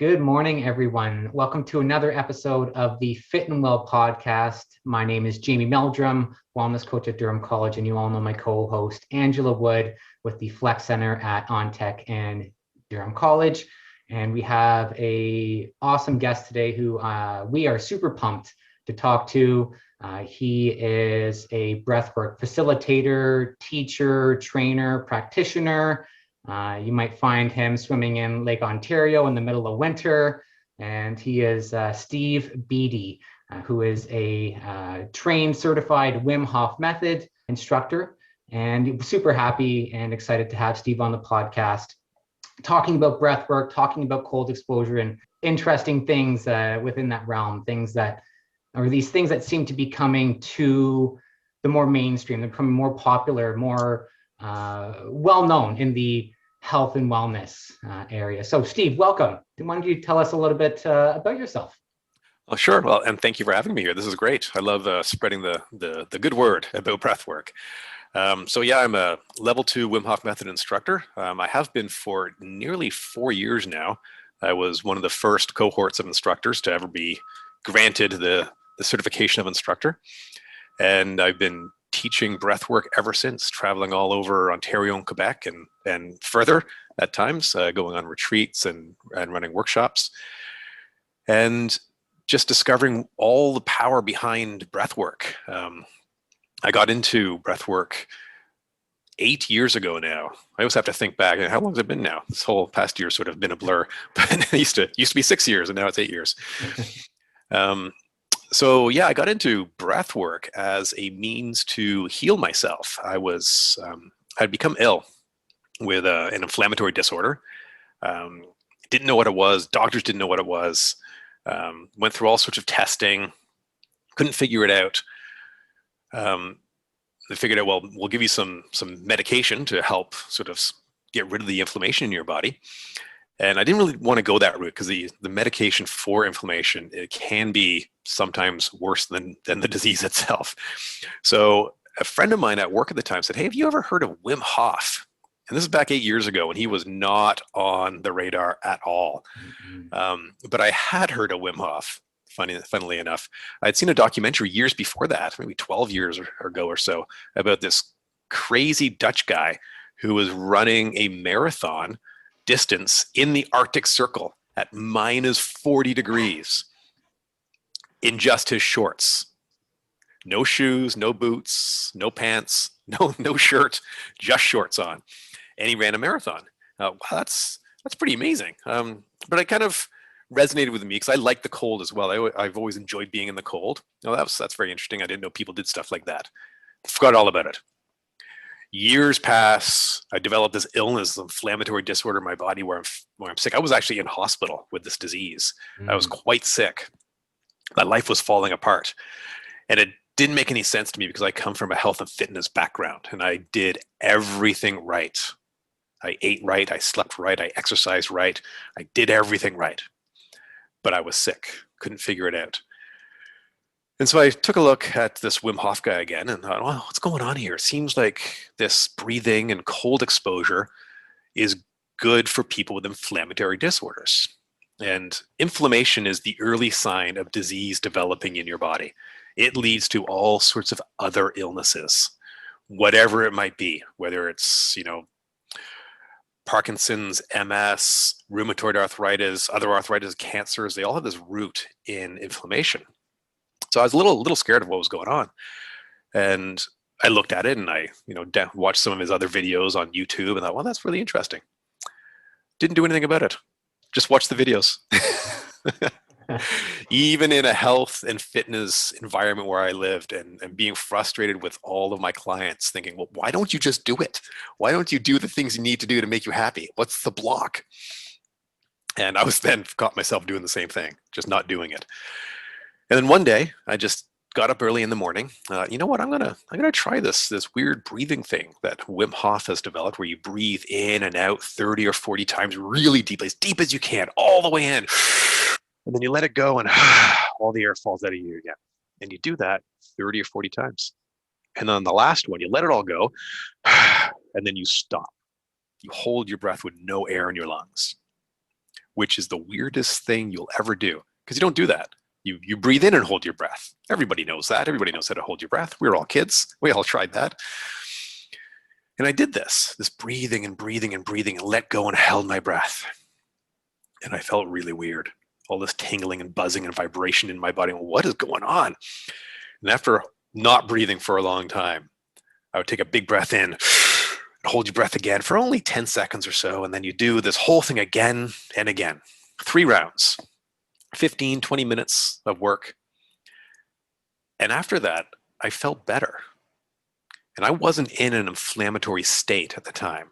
Good morning, everyone. Welcome to another episode of the Fit and Well podcast. My name is Jamie Meldrum, wellness coach at Durham College, and you all know my co-host, Angela Wood, with the Flex Center at OnTech and Durham College. And we have a awesome guest today who we are super pumped to talk to. He is a breathwork facilitator, teacher, trainer, practitioner. You might find him swimming in Lake Ontario in the middle of winter. And he is Steve Beattie, who is a trained, certified Wim Hof Method instructor. And super happy and excited to have Steve on the podcast, talking about breath work, talking about cold exposure and interesting things within that realm, things that seem to be coming to the more mainstream. They're becoming more popular, more well-known in the health and wellness area. So Steve, welcome. Why don't you tell us a little bit about yourself? Oh, sure. Well, and thank you for having me here. This is great. I love spreading the good word about breath work. So yeah, I'm a level 2 Wim Hof Method instructor. I have been for nearly 4 years now. I was one of the first cohorts of instructors to ever be granted the certification of instructor. And I've been teaching breathwork ever since, traveling all over Ontario and Quebec and further at times, going on retreats and running workshops, and just discovering all the power behind breathwork. I got into breathwork 8 years ago now. I always have to think back, how long has it been now? This whole past year sort of been a blur, but it used to be 6 years and now it's 8 years. So yeah, I got into breath work as a means to heal myself. I'd become ill with an inflammatory disorder. Didn't know what it was. Doctors didn't know what it was. Went through all sorts of testing. Couldn't figure it out. They figured out, well, we'll give you some medication to help sort of get rid of the inflammation in your body. And I didn't really want to go that route because the medication for inflammation, it can be sometimes worse than the disease itself. So a friend of mine at work at the time said, "Hey, have you ever heard of Wim Hof?" And this is back 8 years ago, and he was not on the radar at all. But I had heard of Wim Hof, funnily enough. I'd seen a documentary years before that, maybe 12 years ago or so, about this crazy Dutch guy who was running a marathon distance in the Arctic Circle at minus 40 degrees in just his shorts. No shoes, no boots, no pants, no shirt, just shorts on. And he ran a marathon. Wow, that's pretty amazing. But I kind of resonated with me because I like the cold as well. I've always enjoyed being in the cold. That's very interesting. I didn't know people did stuff like that. Forgot all about it. Years pass. I developed this illness, this inflammatory disorder in my body where I'm sick. I was actually in hospital with this disease. I was quite sick. My life was falling apart. And it didn't make any sense to me because I come from a health and fitness background and I did everything right. I ate right. I slept right. I exercised right. I did everything right. But I was sick. Couldn't figure it out. And so I took a look at this Wim Hof guy again and thought, well, what's going on here? It seems like this breathing and cold exposure is good for people with inflammatory disorders. And inflammation is the early sign of disease developing in your body. It leads to all sorts of other illnesses, whatever it might be, whether it's, Parkinson's, MS, rheumatoid arthritis, other arthritis, cancers, they all have this root in inflammation. So I was a little scared of what was going on. And I looked at it and I, watched some of his other videos on YouTube and thought, well, that's really interesting. Didn't do anything about it. Just watch the videos. Even in a health and fitness environment where I lived and being frustrated with all of my clients thinking, well, why don't you just do it? Why don't you do the things you need to do to make you happy? What's the block? And I was then caught myself doing the same thing, just not doing it. And then one day I just got up early in the morning. You know what? I'm gonna try this weird breathing thing that Wim Hof has developed, where you breathe in and out 30 or 40 times really deep as you can, all the way in, and then you let it go, and all the air falls out of you again. And you do that 30 or 40 times, and then on the last one, you let it all go, and then you stop. You hold your breath with no air in your lungs. which is the weirdest thing you'll ever do, because you don't do that. You breathe in and hold your breath. Everybody knows that. Everybody knows how to hold your breath. We were all kids. We all tried that. And I did this breathing and breathing and breathing, and let go and held my breath. And I felt really weird. All this tingling and buzzing and vibration in my body. What is going on? And after not breathing for a long time, I would take a big breath in, hold your breath again for only 10 seconds or so. And then you do this whole thing again and again. 3 rounds, 15, 20 minutes of work. And after that, I felt better. And I wasn't in an inflammatory state at the time.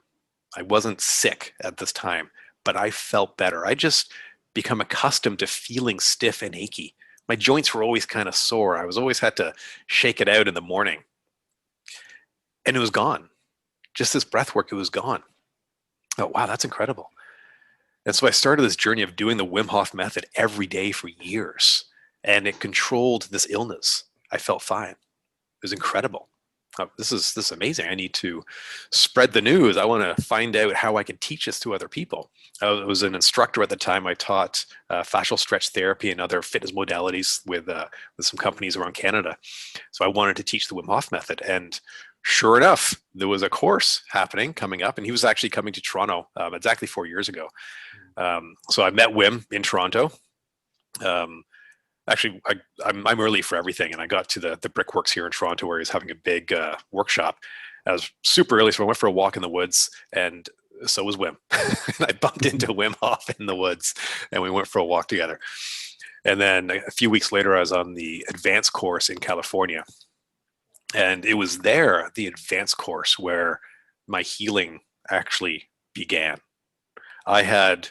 I wasn't sick at this time, but I felt better. I just become accustomed to feeling stiff and achy. My joints were always kind of sore. I was always had to shake it out in the morning. And it was gone. Just this breath work, it was gone. Oh, wow, that's incredible. And so I started this journey of doing the Wim Hof Method every day for years. And it controlled this illness. I felt fine. It was incredible. This is amazing. I need to spread the news. I want to find out how I can teach this to other people. I was an instructor at the time. I taught fascial stretch therapy and other fitness modalities with some companies around Canada. So I wanted to teach the Wim Hof Method. And sure enough, there was a course coming up, and he was actually coming to Toronto exactly 4 years ago. So I met Wim in Toronto. Actually, I'm early for everything, and I got to the Brickworks here in Toronto where he's having a big workshop. I was super early, so I went for a walk in the woods, and so was Wim. And I bumped into Wim Hof in the woods, and we went for a walk together. And then a few weeks later, I was on the advanced course in California, and it was there, the advanced course, where my healing actually began. I had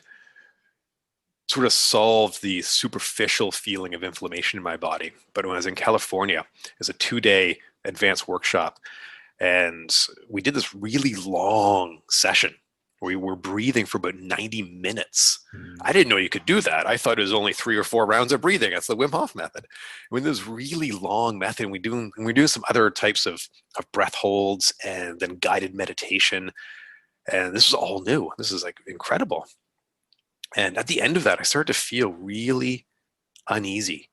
sort of solved the superficial feeling of inflammation in my body. But when I was in California, it was a 2-day advanced workshop. And we did this really long session where we were breathing for about 90 minutes. I didn't know you could do that. I thought it was only 3 or 4 rounds of breathing. That's the Wim Hof method. We did this really long method, and we're doing some other types of breath holds and then guided meditation. And this was all new. This is like incredible. And at the end of that, I started to feel really uneasy.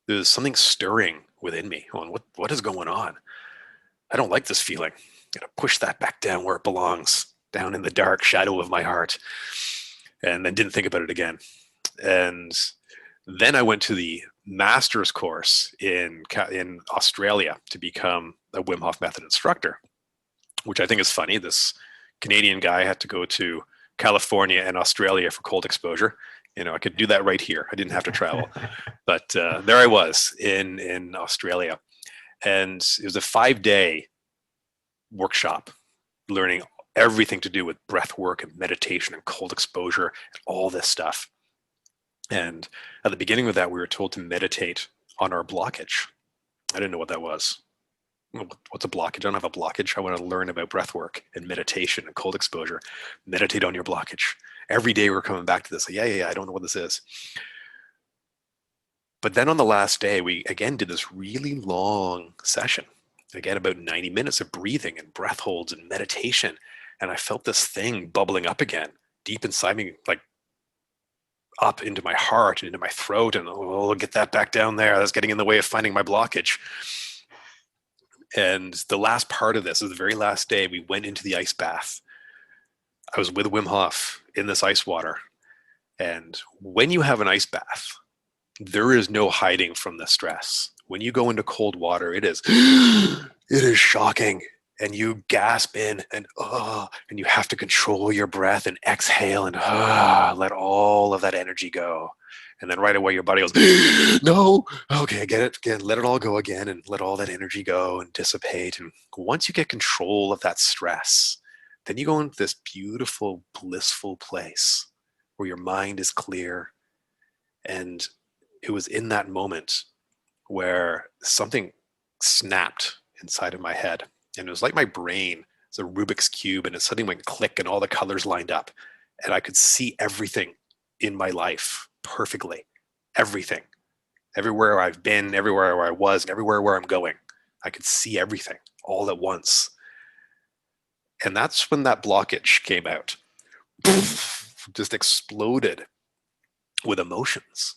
There's something stirring within me. Going, what is going on? I don't like this feeling. I'm gonna push that back down where it belongs, down in the dark shadow of my heart. And then didn't think about it again. And then I went to the master's course in Australia to become a Wim Hof Method instructor, which I think is funny. This Canadian guy had to go to California and Australia for cold exposure. I could do that right here. I didn't have to travel. But there I was in Australia. And it was a 5-day workshop learning everything to do with breath work and meditation and cold exposure and all this stuff. And at the beginning of that, we were told to meditate on our blockage. I didn't know what that was. What's a blockage? I don't have a blockage. I want to learn about breath work and meditation and cold exposure. Meditate on your blockage. Every day we're coming back to this. Like, yeah, I don't know what this is. But then on the last day, we again did this really long session. Again, about 90 minutes of breathing and breath holds and meditation. And I felt this thing bubbling up again, deep inside me, like up into my heart and into my throat. And I'll get that back down there. That's getting in the way of finding my blockage. And the last part of this is the very last day, we went into the ice bath. I was with Wim Hof in this ice water. And when you have an ice bath, there is no hiding from the stress. When you go into cold water, it is shocking. And you gasp in and you have to control your breath and exhale and let all of that energy go. And then right away your body goes, no, okay, I get it. Again, let it all go again and let all that energy go and dissipate. And once you get control of that stress, then you go into this beautiful, blissful place where your mind is clear. And it was in that moment where something snapped inside of my head. And it was like my brain is a Rubik's Cube, and it suddenly went click and all the colors lined up. And I could see everything in my life perfectly. Everything. Everywhere I've been, everywhere where I was, and everywhere where I'm going. I could see everything all at once. And that's when that blockage came out. Just exploded. with emotions.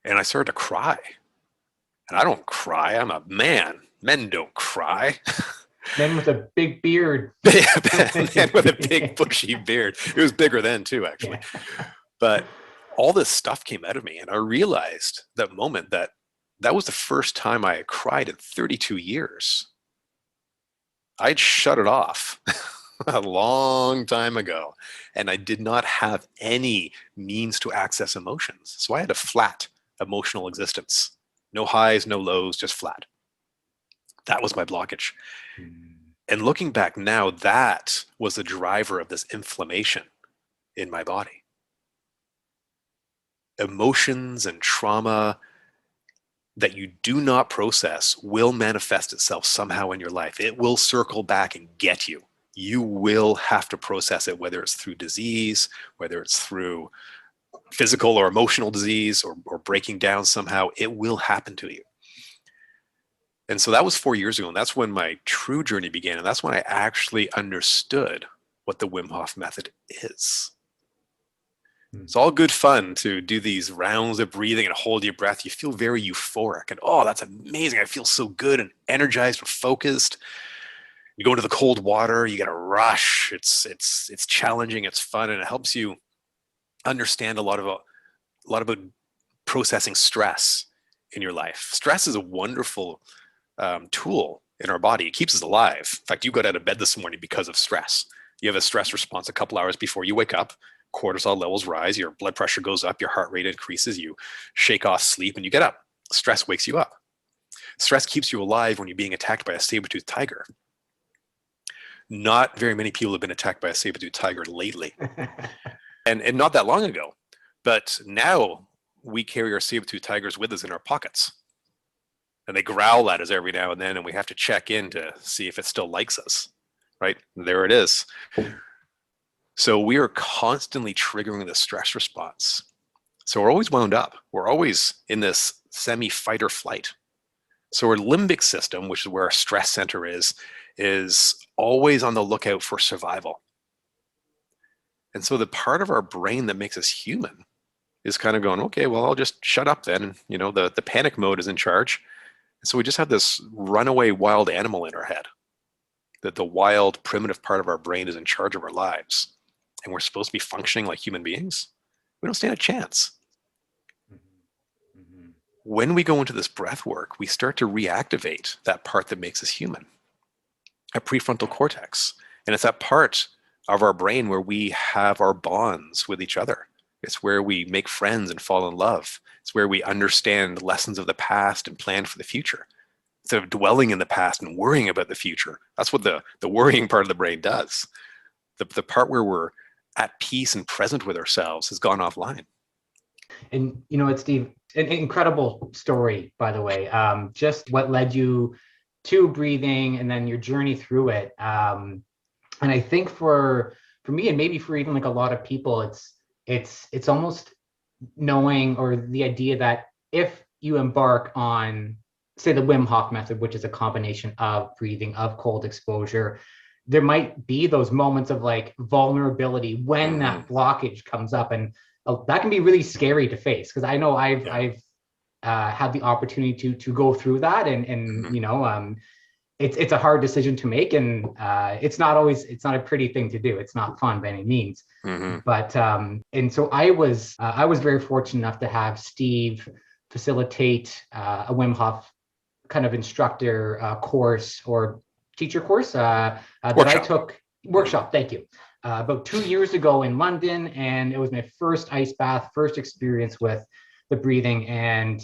And I started to cry. And I don't cry. I'm a man. Men don't cry. Men with a big beard. Man with a big bushy beard. It was bigger then too, actually. Yeah. But all this stuff came out of me, and I realized that moment that that was the first time I had cried in 32 years. I'd shut it off a long time ago, and I did not have any means to access emotions. So I had a flat emotional existence. No highs, no lows, just flat. That was my blockage. And looking back now, that was the driver of this inflammation in my body. Emotions and trauma that you do not process will manifest itself somehow in your life. It will circle back and get you. You will have to process it, whether it's through disease, whether it's through physical or emotional disease, or breaking down somehow. It will happen to you. And so that was 4 years ago, and that's when my true journey began, and that's when I actually understood what the Wim Hof Method is. It's all good fun to do these rounds of breathing and hold your breath. You feel very euphoric, and oh, that's amazing. I feel so good and energized and focused. You go into the cold water, you get a rush. It's challenging, it's fun, and it helps you understand a lot about processing stress in your life. Stress is a wonderful tool in our body. It keeps us alive. In fact, you got out of bed this morning because of stress. You have a stress response a couple hours before you wake up. Cortisol levels rise, your blood pressure goes up, your heart rate increases, you shake off sleep, and you get up. Stress wakes you up. Stress keeps you alive when you're being attacked by a saber-toothed tiger. Not very many people have been attacked by a saber-toothed tiger lately. and not that long ago. But now we carry our saber-toothed tigers with us in our pockets. And they growl at us every now and then, and we have to check in to see if it still likes us, right? There it is. So we are constantly triggering the stress response. So we're always wound up. We're always in this semi-fight or flight. So our limbic system, which is where our stress center is always on the lookout for survival. And so the part of our brain that makes us human is kind of going, okay, well, I'll just shut up then. You know, the panic mode is in charge. And so we just have this runaway wild animal in our head, that the wild primitive part of our brain is in charge of our lives. And we're supposed to be functioning like human beings. We don't stand a chance. When we go into this breath work, we start to reactivate that part that makes us human, a prefrontal cortex. And it's that part of our brain where we have our bonds with each other. It's where we make friends and fall in love. It's where we understand lessons of the past and plan for the future. Instead of dwelling in the past and worrying about the future. That's what the worrying part of the brain does. The part where we're at peace and present with ourselves has gone offline. And you know what, Steve, an incredible story, by the way. Just what led you to breathing and then your journey through it. And I think for me, and maybe for even like a lot of people, it's almost knowing, or the idea that if you embark on, say, the Wim Hof method, which is a combination of breathing, of cold exposure, there might be those moments of like vulnerability when that blockage comes up, and that can be really scary to face, because I know I've had the opportunity to go through that, and you know, it's a hard decision to make, and it's not a pretty thing to do. It's not fun by any means. But and so I was very fortunate enough to have Steve facilitate a Wim Hof kind of instructor course, or teacher course that I took. Workshop, thank you. About 2 years ago in London, and it was my first ice bath, first experience with the breathing. And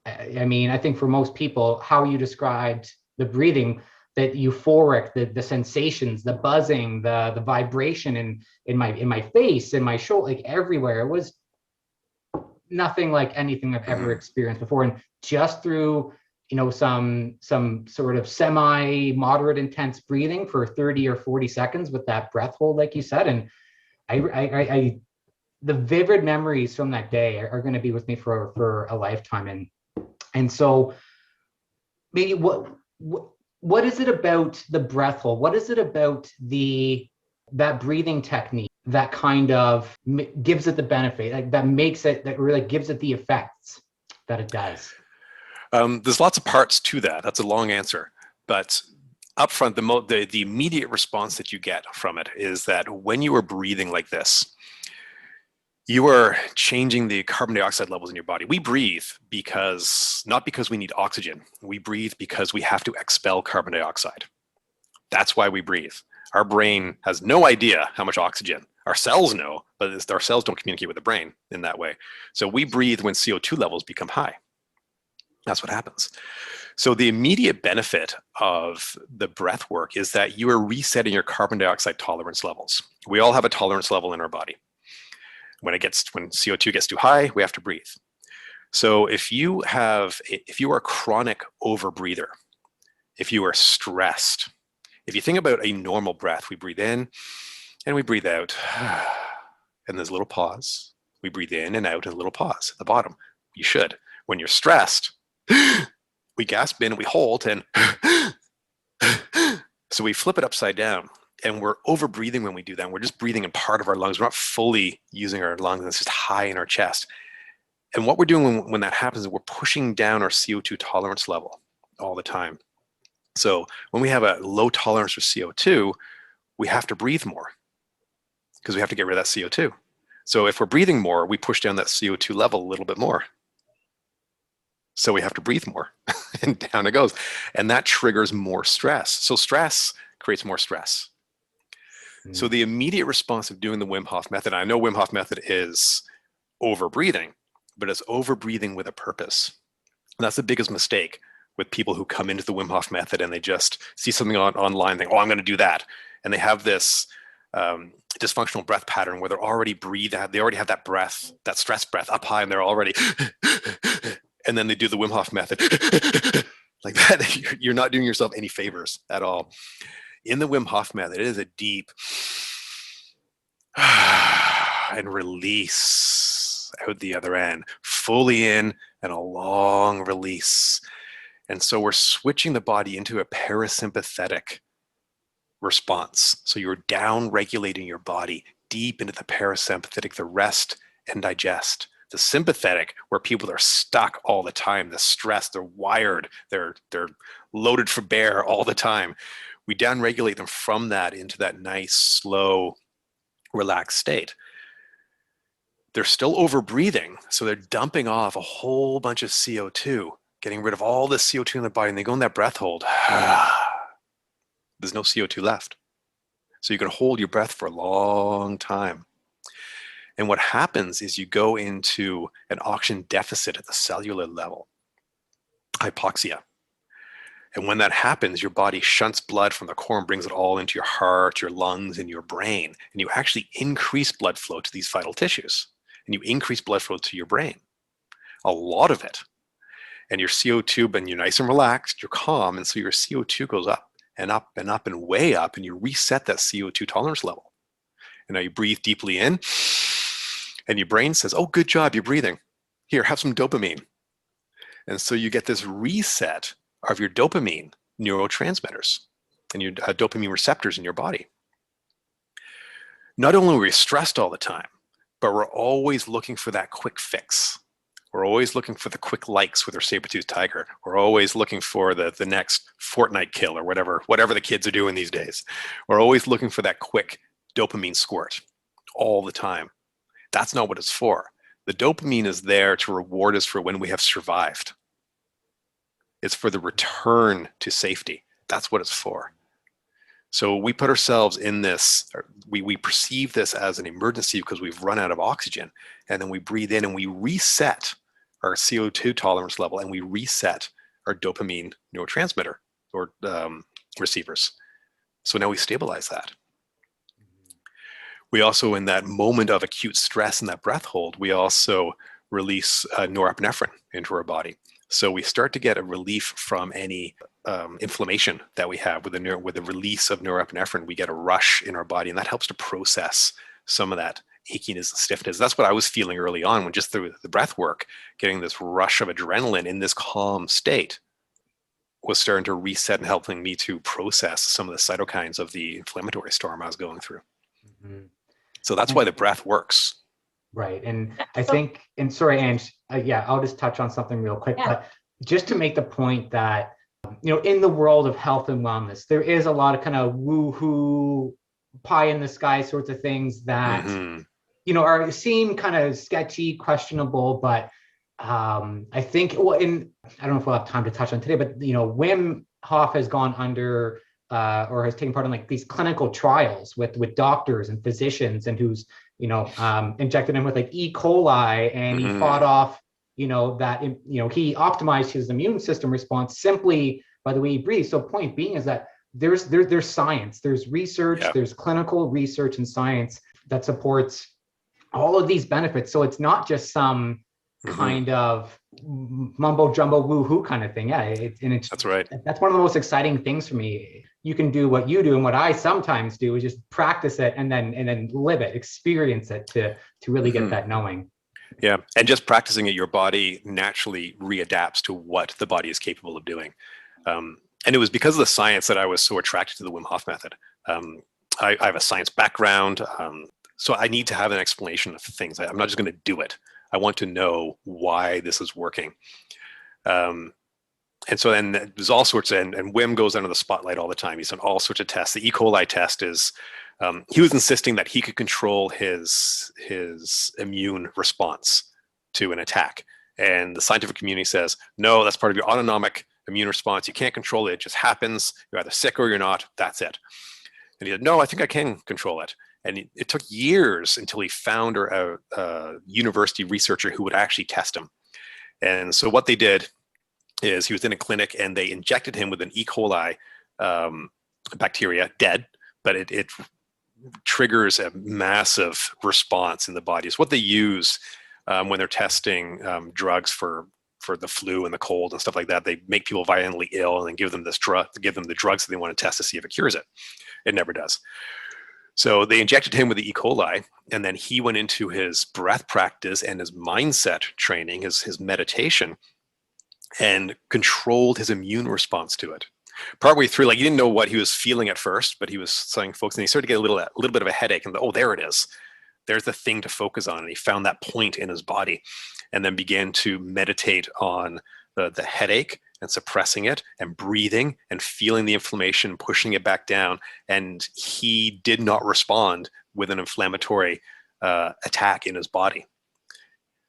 I mean, I think for most people, how you described the breathing, that euphoric, the sensations, the buzzing, the vibration in my face, in my shoulder, like everywhere, it was nothing like anything I've ever experienced before. And just through, you know, some sort of semi-moderate intense breathing for 30 or 40 seconds with that breath hold, like you said. And I the vivid memories from that day are going to be with me for a lifetime. And so maybe what is it about the breath hold? What is it about that breathing technique that kind of gives it the benefit, like that makes it, that really gives it the effects that it does? There's lots of parts to that. That's a long answer, but upfront, the immediate response that you get from it is that when you are breathing like this, you are changing the carbon dioxide levels in your body. We breathe not because we need oxygen. We breathe because we have to expel carbon dioxide. That's why we breathe. Our brain has no idea how much oxygen. Our cells know, but our cells don't communicate with the brain in that way. So we breathe when CO2 levels become high. That's what happens. So the immediate benefit of the breath work is that you are resetting your carbon dioxide tolerance levels. We all have a tolerance level in our body. When CO2 gets too high, we have to breathe. So if you are a chronic overbreather, if you are stressed, if you think about a normal breath, we breathe in and we breathe out, and there's a little pause. We breathe in and out, and a little pause at the bottom. You should. When you're stressed, we gasp in and we hold, and so we flip it upside down, and we're over breathing when we do that. We're just breathing in part of our lungs. We're not fully using our lungs. It's just high in our chest. And what we're doing when that happens is we're pushing down our CO2 tolerance level all the time. So when we have a low tolerance for CO2, we have to breathe more because we have to get rid of that CO2. So if we're breathing more, we push down that CO2 level a little bit more. So we have to breathe more, and down it goes. And that triggers more stress. So stress creates more stress. So the immediate response of doing the Wim Hof Method, I know Wim Hof Method is over breathing, but it's over breathing with a purpose. And that's the biggest mistake with people who come into the Wim Hof Method and they just see something online, think, oh, I'm going to do that. And they have this dysfunctional breath pattern where they're already they already have that breath, that stress breath up high, and they're already, and then they do the Wim Hof Method like that. You're not doing yourself any favors at all. In the Wim Hof Method, it is a deep and release out the other end, fully in and a long release. And so we're switching the body into a parasympathetic response. So you're down regulating your body deep into the parasympathetic, the rest and digest. The sympathetic, where people are stuck all the time, the stress, they're wired, they're loaded for bear all the time. We down regulate them from that into that nice, slow, relaxed state. They're still over breathing, so they're dumping off a whole bunch of CO2, getting rid of all the CO2 in the body, and they go in that breath hold. There's no CO2 left. So you can hold your breath for a long time. And what happens is you go into an oxygen deficit at the cellular level, hypoxia. And when that happens, your body shunts blood from the core and brings it all into your heart, your lungs, and your brain. And you actually increase blood flow to these vital tissues. And you increase blood flow to your brain, a lot of it. And your CO2, and you're nice and relaxed, you're calm, and so your CO2 goes up and up and up and way up, and you reset that CO2 tolerance level. And now you breathe deeply in, and your brain says, oh, good job, you're breathing. Here, have some dopamine. And so you get this reset of your dopamine neurotransmitters and your dopamine receptors in your body. Not only are we stressed all the time, but we're always looking for that quick fix. We're always looking for the quick likes with our saber-toothed tiger. We're always looking for the next Fortnite kill or whatever the kids are doing these days. We're always looking for that quick dopamine squirt all the time. That's not what it's for. The dopamine is there to reward us for when we have survived. It's for the return to safety. That's what it's for. So we put ourselves in this, we perceive this as an emergency because we've run out of oxygen. And then we breathe in and we reset our CO2 tolerance level, and we reset our dopamine neurotransmitter or receivers. So now we stabilize that. We also, in that moment of acute stress in that breath hold, we also release norepinephrine into our body. So we start to get a relief from any inflammation that we have with the release of norepinephrine. We get a rush in our body, and that helps to process some of that achiness and stiffness. That's what I was feeling early on when just through the breath work, getting this rush of adrenaline in this calm state was starting to reset and helping me to process some of the cytokines of the inflammatory storm I was going through. Mm-hmm. So that's why the breath works. Right. And I think, and sorry, Ange, yeah, I'll just touch on something real quick, but just to make the point that, in the world of health and wellness, there is a lot of kind of woo-hoo, pie in the sky sorts of things that, are seem kind of sketchy, questionable, but I think, well, I don't know if we'll have time to touch on today, but, Wim Hof has gone under or has taken part in like these clinical trials with doctors and physicians, and who's injected him with like E. coli, and he fought off that he optimized his immune system response simply by the way he breathes. So point being is that there's science, there's research, there's clinical research and science that supports all of these benefits. So it's not just some kind of mumbo jumbo woohoo kind of thing. That's right. That's one of the most exciting things for me. You can do what you do, and what I sometimes do is just practice it and then live it, experience it to really get that knowing. Yeah, and just practicing it, your body naturally readapts to what the body is capable of doing. And it was because of the science that I was so attracted to the Wim Hof Method. I have a science background, so I need to have an explanation of things. I'm not just going to do it. I want to know why this is working. And so then there's all sorts of, and Wim goes under the spotlight all the time. He's done all sorts of tests. The E. coli test is, he was insisting that he could control his immune response to an attack. And the scientific community says, no, that's part of your autonomic immune response. You can't control it. It just happens. You're either sick or you're not. That's it. And he said, no, I think I can control it. And it took years until he found a university researcher who would actually test him. And so what they did is he was in a clinic and they injected him with an E. coli bacteria, dead, but it triggers a massive response in the body. It's what they use when they're testing drugs for the flu and the cold and stuff like that. They make people violently ill and then give them the drugs that they want to test to see if it cures it. It never does. So they injected him with the E. coli, and then he went into his breath practice and his mindset training, his meditation, and controlled his immune response to it. Partway through, like, he didn't know what he was feeling at first, but he was telling folks, and he started to get a little bit of a headache, and there it is. There's the thing to focus on, and he found that point in his body, and then began to meditate on the headache and suppressing it and breathing and feeling the inflammation, pushing it back down. And he did not respond with an inflammatory attack in his body.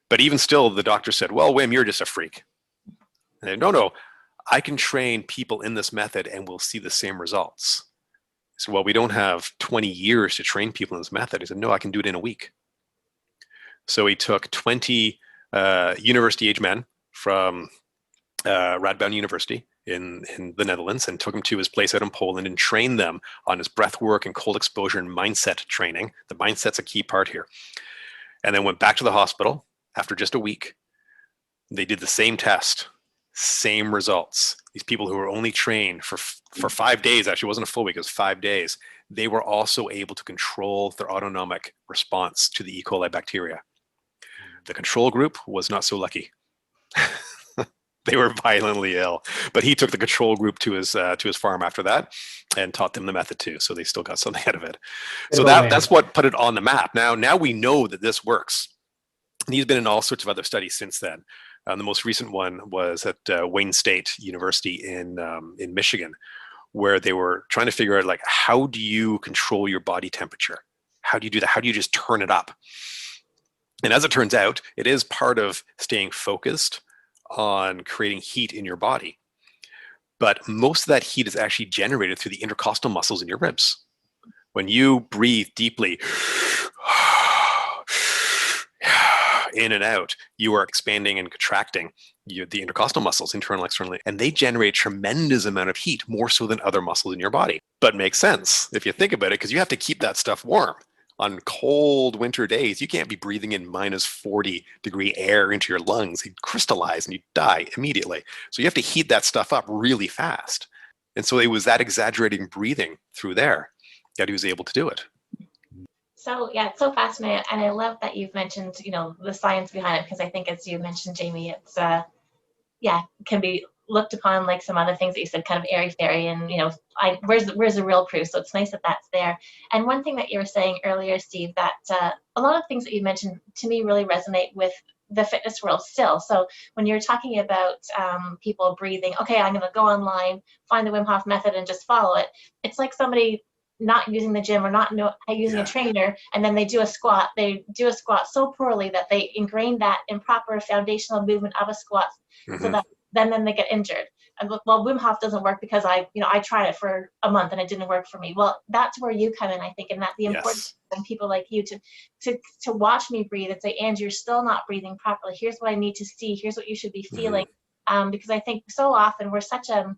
But even still, the doctor said, well, Wim, you're just a freak. And said, no, I can train people in this method and we'll see the same results. So, well, we don't have 20 years to train people in this method. He said, no, I can do it in a week. So he took 20 university-age men from Radboud University in the Netherlands and took them to his place out in Poland and trained them on his breath work and cold exposure and mindset training. The mindset's a key part here. And then went back to the hospital after just a week. They did the same test, same results. These people who were only trained for 5 days, actually it wasn't a full week, it was 5 days, they were also able to control their autonomic response to the E. coli bacteria. The control group was not so lucky. They were violently ill, but he took the control group to his farm after that and taught them the method too. So they still got something out of it. So that's what put it on the map. Now we know that this works. And he's been in all sorts of other studies since then. The most recent one was at Wayne State University in Michigan, where they were trying to figure out, like, how do you control your body temperature? How do you do that? How do you just turn it up? And as it turns out, it is part of staying focused on creating heat in your body. But most of that heat is actually generated through the intercostal muscles in your ribs. When you breathe deeply in and out, you are expanding and contracting the intercostal muscles, internal, externally, and they generate tremendous amount of heat, more so than other muscles in your body. But makes sense if you think about it, because you have to keep that stuff warm. On cold winter days, you can't be breathing in minus 40-degree air into your lungs. You'd crystallize and you die immediately. So you have to heat that stuff up really fast. And so it was that exaggerating breathing through there that he was able to do it. So yeah, it's so fascinating. And I love that you've mentioned, the science behind it, because I think, as you mentioned, Jamie, it's, can be looked upon like some other things that you said, kind of airy fairy, and where's the real proof? So it's nice that that's there. And one thing that you were saying earlier, Steve, that a lot of things that you mentioned to me really resonate with the fitness world still. So when you're talking about people breathing, okay, I'm going to go online, find the Wim Hof method, and just follow it. It's like somebody not using the gym or not using a trainer, and then they do a squat. They do a squat so poorly that they ingrain that improper foundational movement of a squat, so that then they get injured. And well, Wim Hof doesn't work because I tried it for a month and it didn't work for me. Well, that's where you come in, I think, and that the importance of people like you to watch me breathe and say, "And you're still not breathing properly. Here's what I need to see. Here's what you should be feeling." Because I think so often we're such a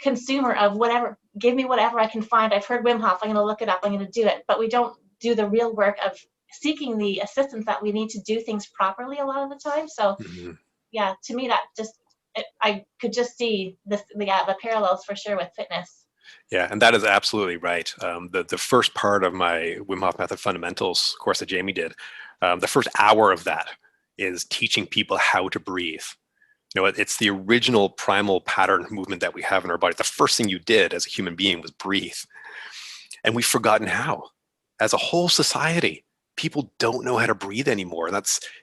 consumer of whatever, give me whatever I can find. I've heard Wim Hof, I'm going to look it up, I'm going to do it. But we don't do the real work of seeking the assistance that we need to do things properly a lot of the time. So yeah, to me, that just, I could just see the parallels for sure with fitness. Yeah, and that is absolutely right. The first part of my Wim Hof Method Fundamentals course that Jamie did, the first hour of that is teaching people how to breathe. It's the original primal pattern movement that we have in our body. The first thing you did as a human being was breathe. And we've forgotten how. As a whole society, people don't know how to breathe anymore.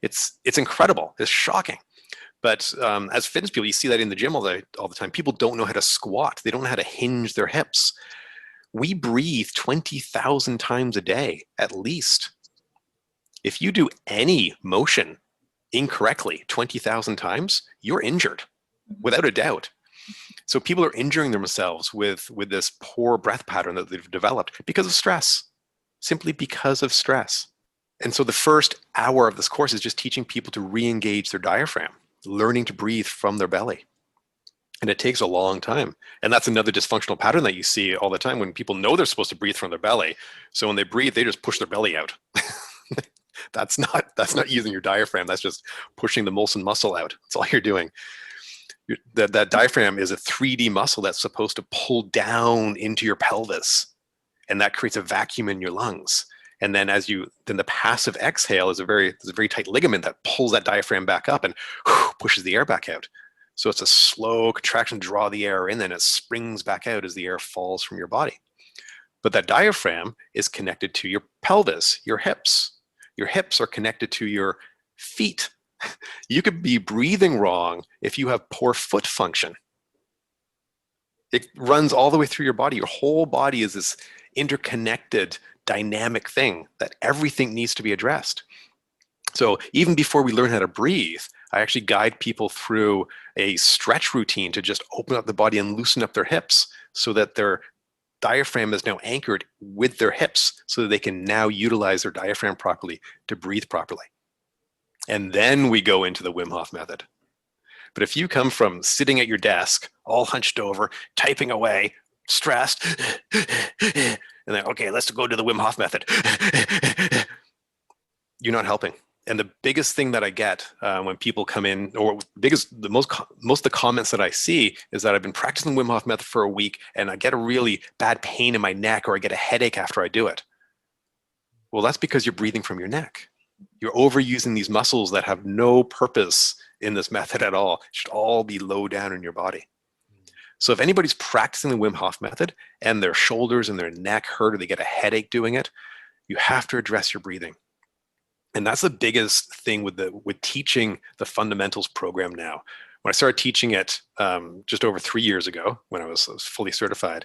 It's incredible. It's shocking. But as fitness people, you see that in the gym all the time. People don't know how to squat. They don't know how to hinge their hips. We breathe 20,000 times a day, at least. If you do any motion incorrectly 20,000 times, you're injured, without a doubt. So people are injuring themselves with this poor breath pattern that they've developed because of stress, simply because of stress. And so the first hour of this course is just teaching people to re-engage their diaphragm, learning to breathe from their belly. And it takes a long time. And that's another dysfunctional pattern that you see all the time when people know they're supposed to breathe from their belly. So when they breathe, they just push their belly out. That's not using your diaphragm. That's just pushing the Molson muscle out. That's all you're doing. That diaphragm is a 3D muscle that's supposed to pull down into your pelvis, and that creates a vacuum in your lungs. And then then the passive exhale is there's a very tight ligament that pulls that diaphragm back up and pushes the air back out. So it's a slow contraction to draw the air in, then it springs back out as the air falls from your body. But that diaphragm is connected to your pelvis, your hips. Your hips are connected to your feet. You could be breathing wrong if you have poor foot function. It runs all the way through your body. Your whole body is this interconnected, dynamic thing that everything needs to be addressed. So even before we learn how to breathe, I actually guide people through a stretch routine to just open up the body and loosen up their hips so that their diaphragm is now anchored with their hips so that they can now utilize their diaphragm properly to breathe properly. And then we go into the Wim Hof method. But if you come from sitting at your desk, all hunched over, typing away, stressed, and then, okay, let's go to the Wim Hof method, you're not helping. And the biggest thing that I get when people come in, or most of the comments that I see is that I've been practicing Wim Hof method for a week and I get a really bad pain in my neck or I get a headache after I do it. Well, that's because you're breathing from your neck. You're overusing these muscles that have no purpose in this method at all. It should all be low down in your body. So if anybody's practicing the Wim Hof method and their shoulders and their neck hurt or they get a headache doing it, you have to address your breathing. And that's the biggest thing with teaching the fundamentals program now. When I started teaching it just over 3 years ago, when I was fully certified,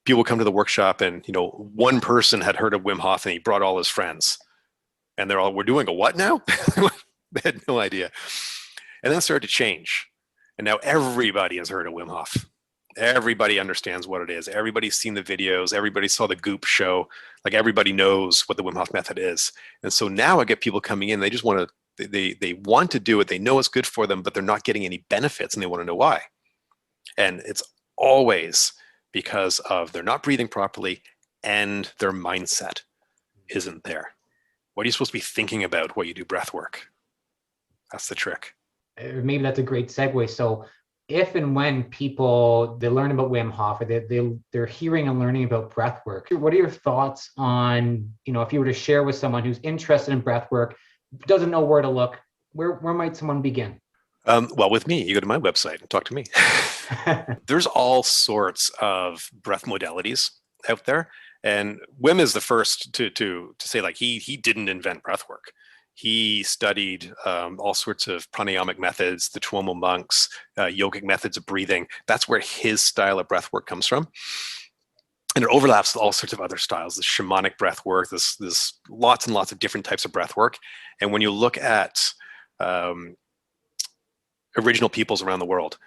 people come to the workshop and one person had heard of Wim Hof and he brought all his friends. And they're all, we're doing a what now? They had no idea. And then it started to change. And now everybody has heard of Wim Hof. Everybody understands what it is. Everybody's seen the videos. Everybody saw the Goop show. Like everybody knows what the Wim Hof method is. And so now I get people coming in. They just want to, they want to do it. They know it's good for them, but they're not getting any benefits and they want to know why. And it's always because of they're not breathing properly and their mindset isn't there. What are you supposed to be thinking about while you do breath work? That's the trick. Maybe that's a great segue. So if and when they learn about Wim Hof, or they're hearing and learning about breath work, what are your thoughts on, if you were to share with someone who's interested in breath work, doesn't know where to look, where might someone begin? Well, with me, you go to my website and talk to me. There's all sorts of breath modalities out there, and Wim is the first to say, like, he didn't invent breath work. He studied all sorts of pranayamic methods, the Tuomo monks, yogic methods of breathing. That's where his style of breath work comes from. And it overlaps with all sorts of other styles, the shamanic breath work. There's lots and lots of different types of breath work. And when you look at original peoples around the world,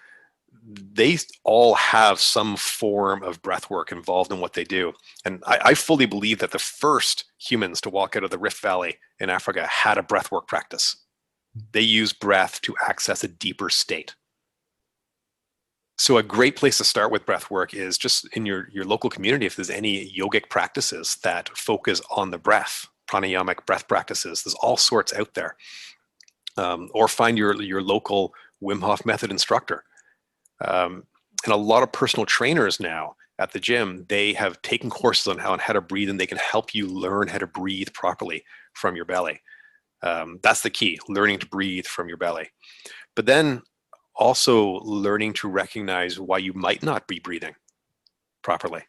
they all have some form of breath work involved in what they do. And I fully believe that the first humans to walk out of the Rift Valley in Africa had a breath work practice. They use breath to access a deeper state. So a great place to start with breath work is just in your local community. If there's any yogic practices that focus on the breath, pranayamic breath practices, there's all sorts out there. Or find your local Wim Hof Method instructor. And a lot of personal trainers now at the gym, they have taken courses on how to breathe, and they can help you learn how to breathe properly from your belly. That's the key, learning to breathe from your belly. But then also learning to recognize why you might not be breathing properly.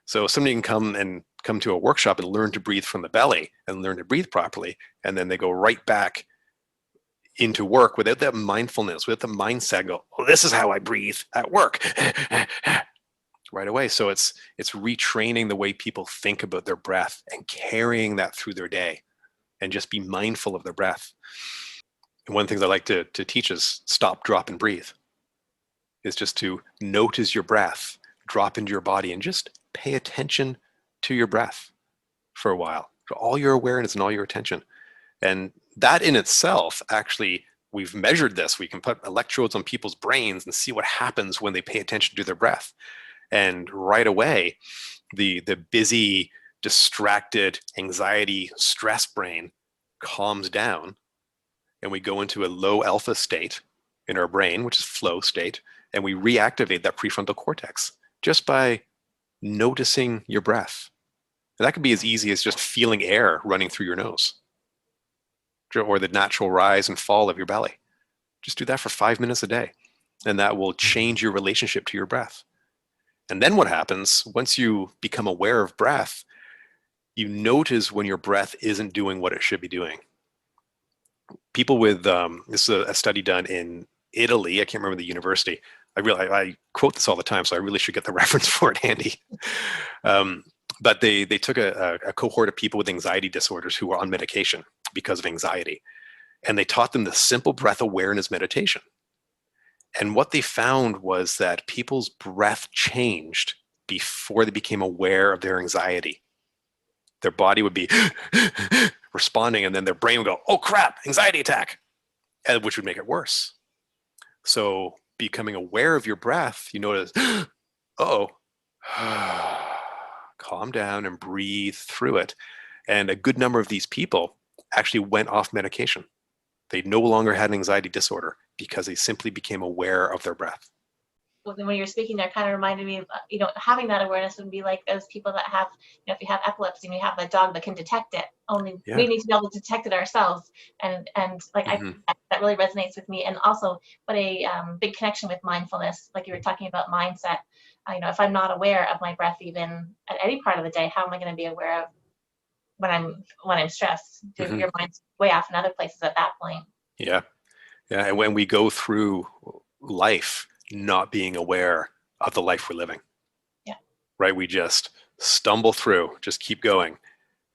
So somebody can come to a workshop and learn to breathe from the belly and learn to breathe properly, and then they go right back into work without that mindfulness, without the mindset, go, oh, this is how I breathe at work right away. So it's retraining the way people think about their breath and carrying that through their day, and just be mindful of their breath. And one of the things I like to teach is stop, drop, and breathe. Is just to notice your breath, drop into your body, and just pay attention to your breath for a while, for all your awareness and all your attention. And that in itself, actually, we've measured this. We can put electrodes on people's brains and see what happens when they pay attention to their breath. And right away, the busy, distracted, anxiety, stress brain calms down, and we go into a low alpha state in our brain, which is flow state, and we reactivate that prefrontal cortex just by noticing your breath. And that can be as easy as just feeling air running through your nose, or the natural rise and fall of your belly. Just do that for 5 minutes a day, and that will change your relationship to your breath. And then what happens, once you become aware of breath, you notice when your breath isn't doing what it should be doing. People with, this is a study done in Italy, I can't remember the university. I quote this all the time, so I really should get the reference for it handy. But they took a cohort of people with anxiety disorders who were on medication because of anxiety. And they taught them the simple breath awareness meditation. And what they found was that people's breath changed before they became aware of their anxiety. Their body would be responding, and then their brain would go, oh crap, anxiety attack, which would make it worse. So becoming aware of your breath, you notice, uh-oh, calm down and breathe through it. And a good number of these people actually went off medication. They no longer had an anxiety disorder because they simply became aware of their breath. Well, when you're speaking there, kind of reminded me of, having that awareness would be like those people that have, if you have epilepsy and you have that dog that can detect it, only we need to be able to detect it ourselves. And like, that really resonates with me. And also what a big connection with mindfulness, like you were talking about mindset. If I'm not aware of my breath, even at any part of the day, how am I going to be aware of when I'm stressed? Your mind's way off in other places at that point. Yeah. And when we go through life not being aware of the life we're living, right? We just stumble through, just keep going,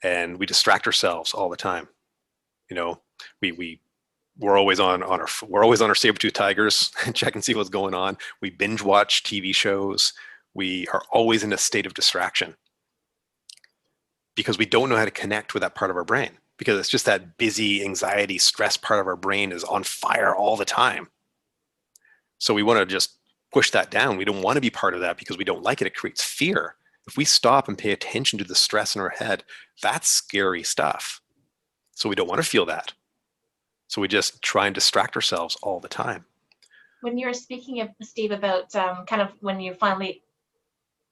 and we distract ourselves all the time. We're always on our saber-tooth tigers and check and see what's going on. We binge watch TV shows. We are always in a state of distraction because we don't know how to connect with that part of our brain, because it's just that busy, anxiety, stress part of our brain is on fire all the time. So we want to just push that down. We don't want to be part of that because we don't like it. It creates fear. If we stop and pay attention to the stress in our head, that's scary stuff. So we don't want to feel that. So we just try and distract ourselves all the time. When you were speaking, Steve, about kind of when you finally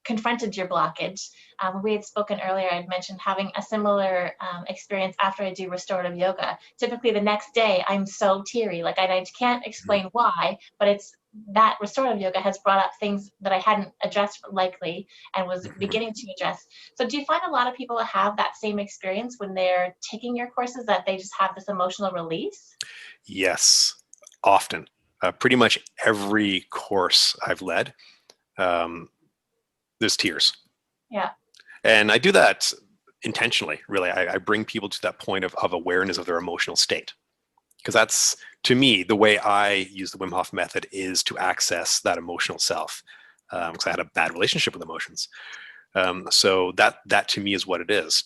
confronted your blockage. When we had spoken earlier, I'd mentioned having a similar experience after I do restorative yoga. Typically the next day I'm so teary, like I can't explain why, but it's that restorative yoga has brought up things that I hadn't addressed likely and was beginning to address. So do you find a lot of people have that same experience when they're taking your courses, that they just have this emotional release? Yes, often. Pretty much every course I've led, there's tears. Yeah. And I do that intentionally, really. I bring people to that point of awareness of their emotional state. Because that's, to me, the way I use the Wim Hof Method is to access that emotional self. Because I had a bad relationship with emotions. So that to me is what it is.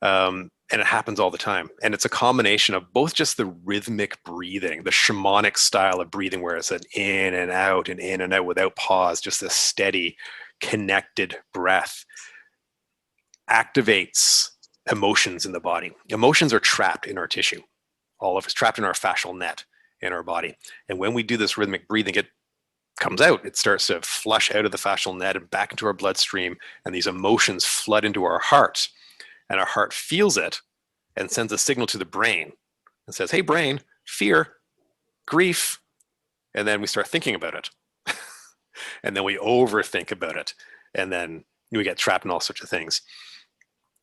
And it happens all the time. And it's a combination of both just the rhythmic breathing, the shamanic style of breathing, where it's an in and out without pause, just a steady, connected breath, activates emotions in the body. Emotions are trapped in our tissue. All of it's trapped in our fascial net in our body. And when we do this rhythmic breathing, it comes out. It starts to flush out of the fascial net and back into our bloodstream. And these emotions flood into our heart. And our heart feels it and sends a signal to the brain and says, hey, brain, fear, grief. And then we start thinking about it. And then we overthink about it. And then we get trapped in all sorts of things.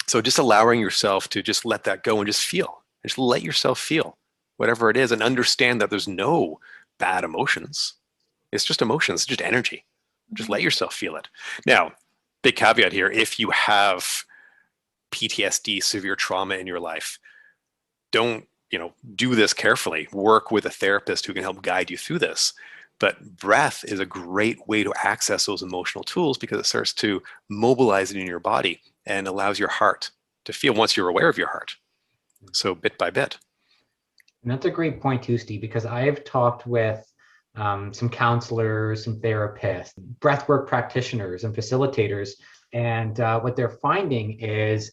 So just allowing yourself to just let that go and just feel. Just let yourself feel whatever it is and understand that there's no bad emotions. It's just emotions, it's just energy. Just let yourself feel it. Now, big caveat here, if you have PTSD, severe trauma in your life, don't, do this carefully. Work with a therapist who can help guide you through this. But breath is a great way to access those emotional tools because it starts to mobilize it in your body and allows your heart to feel once you're aware of your heart. So bit by bit. And that's a great point too, Steve, because I've talked with some counselors, some therapists, breathwork practitioners and facilitators. And what they're finding is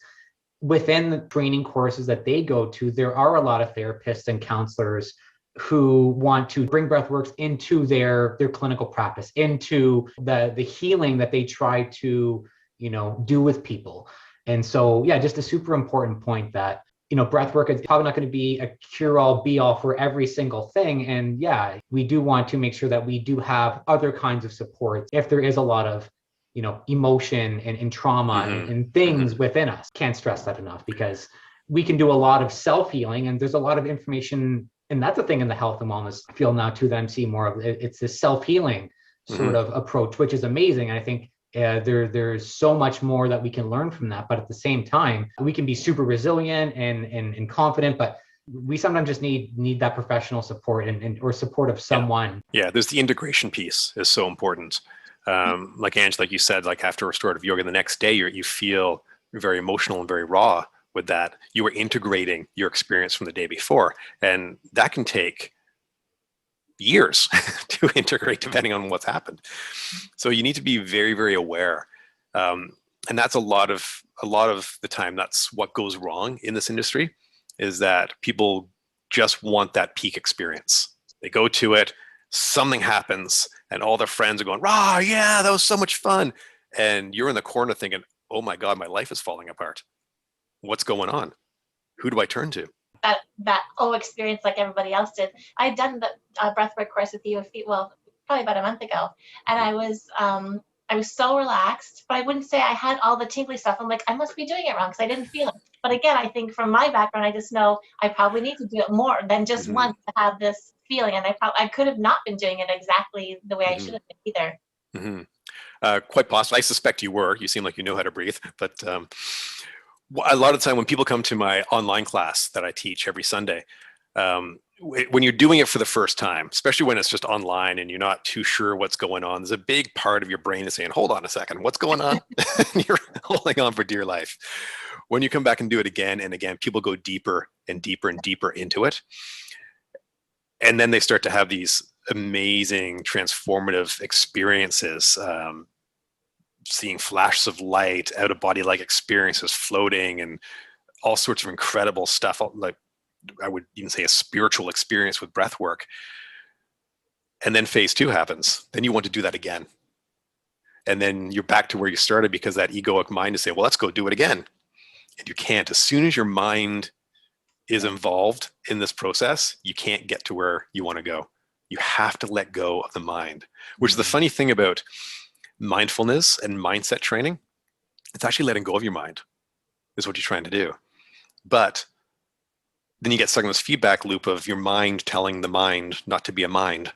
within the training courses that they go to, there are a lot of therapists and counselors who want to bring breathworks into their clinical practice, into the healing that they try to, do with people. And so, yeah, just a super important point that, breathwork is probably not going to be a cure-all, be-all for every single thing. And yeah, we do want to make sure that we do have other kinds of support if there is a lot of, emotion and trauma and things within us. Can't stress that enough, because we can do a lot of self-healing, and there's a lot of information, and that's a thing in the health and wellness field now too that I'm seeing more of. It's this self-healing sort of approach, which is amazing. And I think there's so much more that we can learn from that. But at the same time, we can be super resilient and confident, but we sometimes just need that professional support or support of someone. Yeah, there's the integration piece is so important. Like Ange, like you said, like after restorative yoga, the next day you feel very emotional and very raw with that. You were integrating your experience from the day before, and that can take years to integrate depending on what's happened. So you need to be very, very aware. And that's a lot of the time, that's what goes wrong in this industry, is that people just want that peak experience. They go to it, something happens, and all their friends are going, rah, yeah, that was so much fun. And you're in the corner thinking, oh my God, my life is falling apart. What's going on? Who do I turn to? That experience like everybody else did. I'd done the breathwork course with you probably about a month ago, and I was so relaxed, but I wouldn't say I had all the tingly stuff. I'm like, I must be doing it wrong because I didn't feel it. But again, I think from my background, I just know I probably need to do it more than just once to have this feeling, and I could have not been doing it exactly the way I should have been either. Quite possible. I suspect you were. You seem like you know how to breathe, but a lot of the time when people come to my online class that I teach every Sunday, when you're doing it for the first time, especially when it's just online and you're not too sure what's going on, there's a big part of your brain is saying, hold on a second, what's going on? You're holding on for dear life. When you come back and do it again and again, people go deeper and deeper and deeper into it. And then they start to have these amazing transformative experiences, seeing flashes of light, out of body like experiences, floating, and all sorts of incredible stuff. Like I would even say a spiritual experience with breath work. And then phase 2 happens. Then you want to do that again. And then you're back to where you started because that egoic mind is saying, well, let's go do it again. And you can't. As soon as your mind is involved in this process, you can't get to where you want to go. You have to let go of the mind, which is the funny thing about mindfulness and mindset training. It's actually letting go of your mind is what you're trying to do. But then you get stuck in this feedback loop of your mind telling the mind not to be a mind.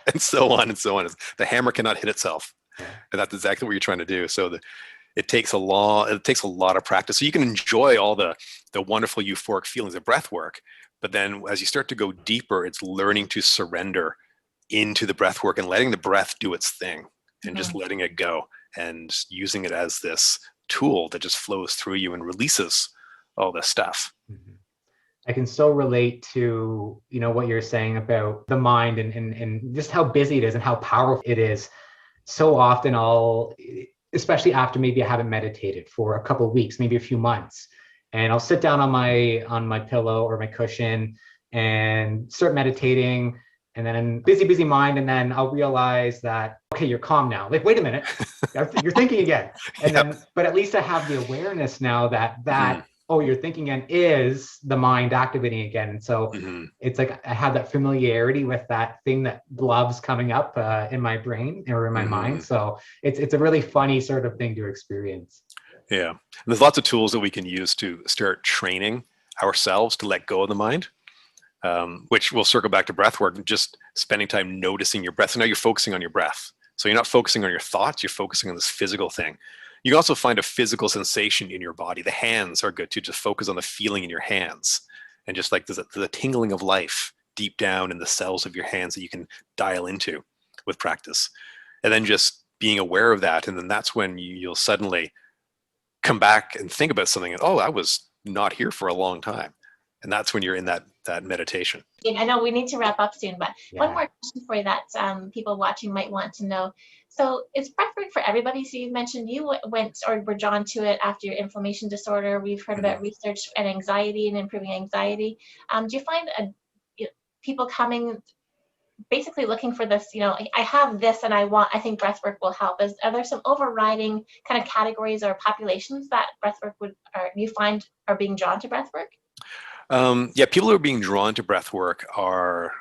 And so on and so on. The hammer cannot hit itself. And that's exactly what you're trying to do. So it takes a lot of practice. So you can enjoy all the wonderful euphoric feelings of breath work. But then as you start to go deeper, it's learning to surrender into the breath work and letting the breath do its thing and just letting it go and using it as this tool that just flows through you and releases all this stuff. I can so relate to, what you're saying about the mind and just how busy it is and how powerful it is. So often especially after maybe I haven't meditated for a couple of weeks, maybe a few months, and I'll sit down on my pillow or my cushion and start meditating, and then busy mind, and then I'll realize that, okay, you're calm now. Like, wait a minute, you're thinking again. And then, but at least I have the awareness now that oh, you're thinking again is the mind activating again. And so it's like I have that familiarity with that thing that loves coming up in my brain or in my mind. So it's a really funny sort of thing to experience. Yeah. And there's lots of tools that we can use to start training ourselves to let go of the mind, which we'll circle back to breath work, just spending time noticing your breath. So now you're focusing on your breath. So you're not focusing on your thoughts, you're focusing on this physical thing. You can also find a physical sensation in your body. The hands are good too. Just focus on the feeling in your hands. And just like there's a tingling of life deep down in the cells of your hands that you can dial into with practice. And then just being aware of that. And then that's when you'll suddenly come back and think about something. Oh, I was not here for a long time. And that's when you're in that meditation. I know we need to wrap up soon, but one more question for you that people watching might want to know. So is breathwork for everybody? So you mentioned you went or were drawn to it after your inflammation disorder. We've heard about research and anxiety and improving anxiety. Do you find people coming basically looking for this, I have this and I think breathwork will help. Are there some overriding kind of categories or populations that breathwork you find are being drawn to breathwork? People who are being drawn to breath work are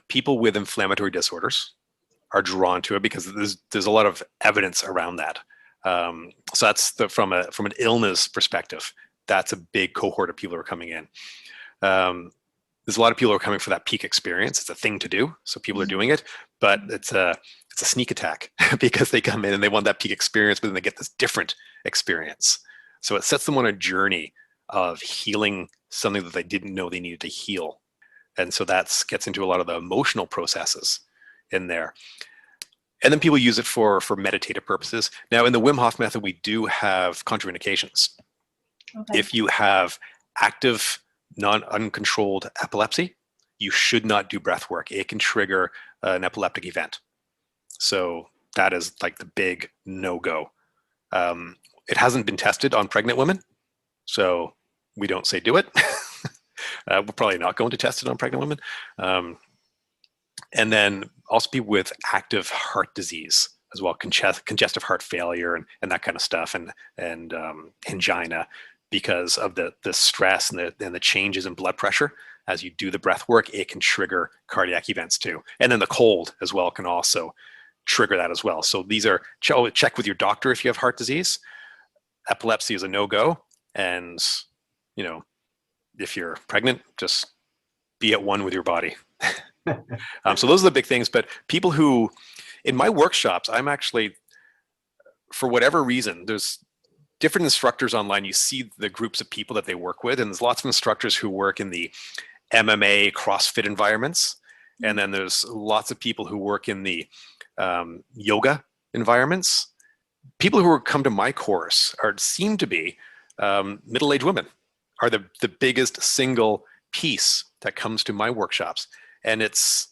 people with inflammatory disorders are drawn to it because there's a lot of evidence around that. So that's from an illness perspective, that's a big cohort of people who are coming in. There's a lot of people who are coming for that peak experience. It's a thing to do, so people are doing it, but it's a sneak attack because they come in and they want that peak experience, but then they get this different experience. So it sets them on a journey of healing something that they didn't know they needed to heal. And so that gets into a lot of the emotional processes in there. And then people use it for meditative purposes. Now in the Wim Hof Method, we do have contraindications. Okay. If you have active, uncontrolled epilepsy, you should not do breath work. It can trigger an epileptic event. So that is like the big no-go. It hasn't been tested on pregnant women, so we don't say do it. We're probably not going to test it on pregnant women. And then also people with active heart disease as well, congestive heart failure and that kind of stuff, and angina, because of the stress and the changes in blood pressure. As you do the breath work, it can trigger cardiac events too. And then the cold as well can also trigger that as well. So these are, check with your doctor if you have heart disease. Epilepsy is a no-go. And, if you're pregnant, just be at one with your body. So those are the big things. But people who, in my workshops, I'm actually, for whatever reason, there's different instructors online. You see the groups of people that they work with, and there's lots of instructors who work in the MMA, CrossFit environments. And then there's lots of people who work in the yoga environments. People who come to my course seem to be middle-aged women are the biggest single piece that comes to my workshops. And it's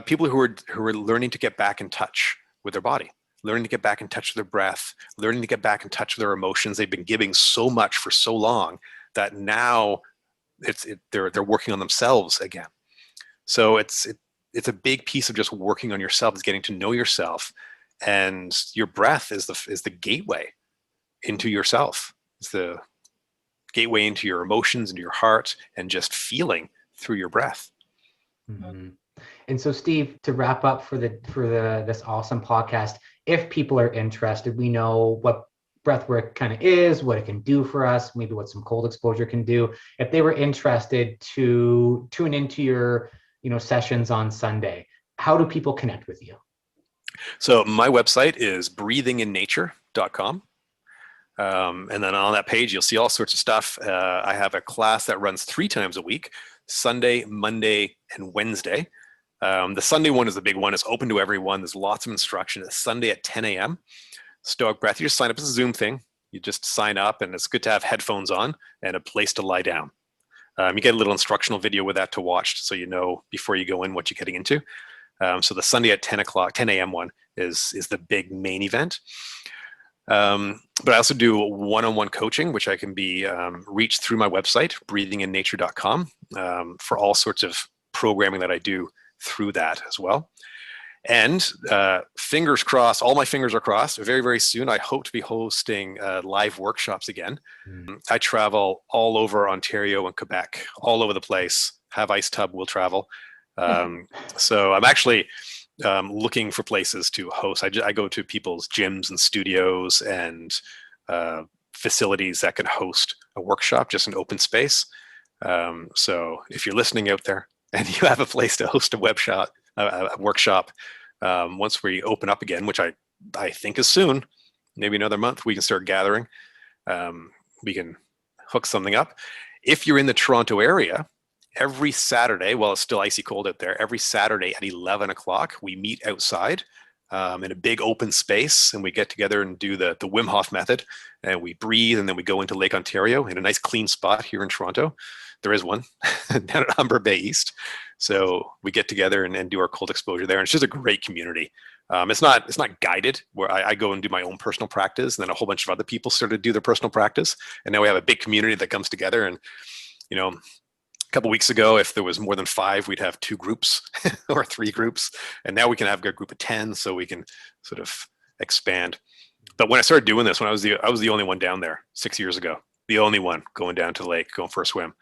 people who are learning to get back in touch with their body, learning to get back in touch with their breath, learning to get back in touch with their emotions. They've been giving so much for so long that now they're working on themselves again. So it's it's a big piece of just working on yourself, is getting to know yourself, and your breath is the gateway into yourself. It's the gateway into your emotions, into your heart, and just feeling through your breath. Mm-hmm. And so, Steve, to wrap up for this awesome podcast, if people are interested, we know what breathwork kind of is, what it can do for us, maybe what some cold exposure can do. If they were interested to tune into your, sessions on Sunday, how do people connect with you? So my website is breathinginnature.com. And then on that page, you'll see all sorts of stuff. I have a class that runs 3 times a week, Sunday, Monday, and Wednesday. The Sunday one is the big one. It's open to everyone. There's lots of instruction. It's Sunday at 10 a.m. Stoic breath. You just sign up. It's a Zoom thing. You just sign up, and it's good to have headphones on and a place to lie down. You get a little instructional video with that to watch, so you know before you go in what you're getting into. So the Sunday at 10 a.m. one is the big main event. But I also do one-on-one coaching, which I can be reached through my website, breathinginnature.com, for all sorts of programming that I do through that as well. And fingers crossed, all my fingers are crossed. Very, very soon, I hope to be hosting live workshops again. I travel all over Ontario and Quebec, all over the place. Have Ice Tub will travel. So I'm actually looking for places to host. I go to people's gyms and studios and facilities that can host a workshop, just an open space. So if you're listening out there and you have a place to host a workshop, once we open up again, which I think is soon, maybe another month, we can start gathering. We can hook something up. If you're in the Toronto area, every Saturday, while it's still icy cold out there, every Saturday at 11 o'clock, we meet outside in a big open space, and we get together and do the Wim Hof Method, and we breathe, and then we go into Lake Ontario in a nice clean spot here in Toronto. There is one down at Humber Bay East. So we get together and do our cold exposure there. And it's just a great community. It's not guided, where I go and do my own personal practice, and then a whole bunch of other people start to do their personal practice. And now we have a big community that comes together. And, a couple weeks ago, if there was more than 5, we'd have 2 groups or 3 groups. And now we can have a group of 10, so we can sort of expand. But when I started doing this, I was the only one down there 6 years ago, the only one going down to the lake, going for a swim.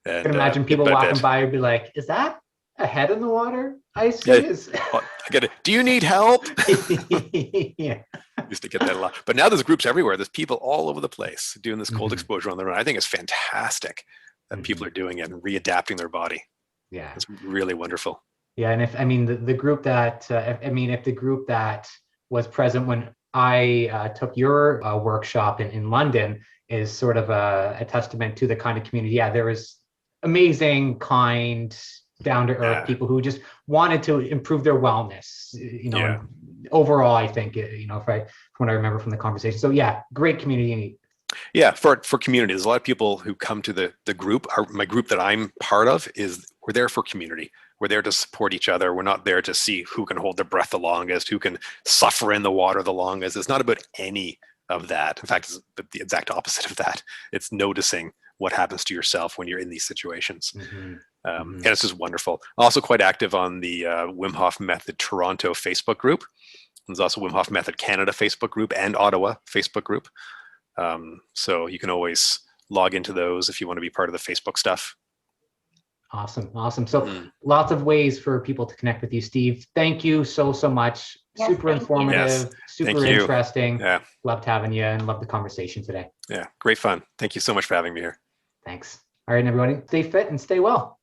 And, I can imagine people walking by and be like, "Is that a head in the water? I see." Yeah. I get it. Do you need help? Yeah. Used to get that a lot. But now there's groups everywhere. There's people all over the place doing this cold exposure on their own. I think it's fantastic that people are doing it and readapting their body. Yeah. It's really wonderful. Yeah. And if the group that, if the group that was present when I took your workshop in London is sort of a testament to the kind of community. Yeah, there was amazing, kind, down-to-earth people who just wanted to improve their wellness, overall, I think, from what I remember from the conversation. So yeah, great community. Yeah, for community, there's a lot of people who come to the group. My group that I'm part of we're there for community. We're there to support each other. We're not there to see who can hold their breath the longest, who can suffer in the water the longest. It's not about any of that. In fact, it's the exact opposite of that. It's noticing what happens to yourself when you're in these situations. And it's just wonderful. Also quite active on the Wim Hof Method Toronto Facebook group. There's also Wim Hof Method Canada Facebook group and Ottawa Facebook group. So you can always log into those if you want to be part of the Facebook stuff. Awesome. So lots of ways for people to connect with you, Steve. Thank you so much. Yes, super informative, super interesting. Yeah. Loved having you and loved the conversation today. Yeah, great fun. Thank you so much for having me here. Thanks. All right, everybody, stay fit and stay well.